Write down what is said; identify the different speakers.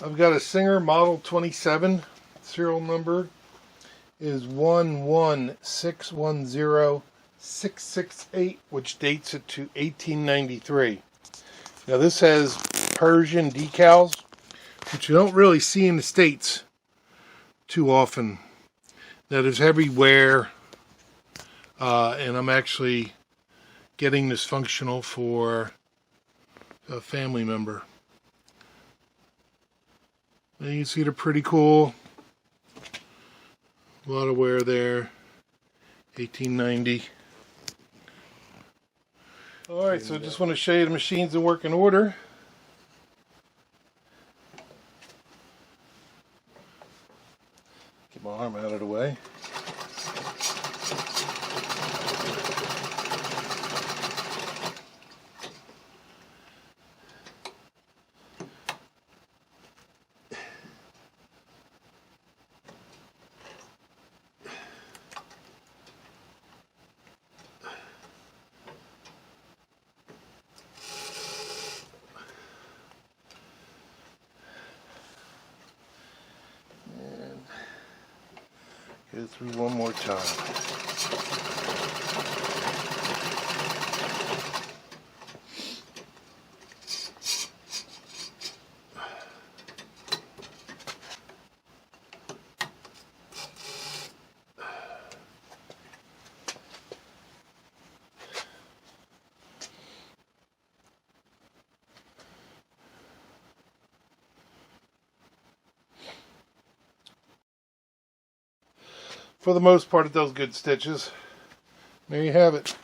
Speaker 1: I've got a Singer Model 27. Serial number is 11610-668, which dates it to 1893. Now this has Persian decals, which you don't really see in the States too often. Now there's heavy wear, and I'm actually getting this functional for a family member. And you can see they're pretty cool. A lot of wear there. 1890. Alright, so I just want to show you the machines in working order. Get my arm out of the way. Go through one more time. For the most part, it does good stitches. There you have it.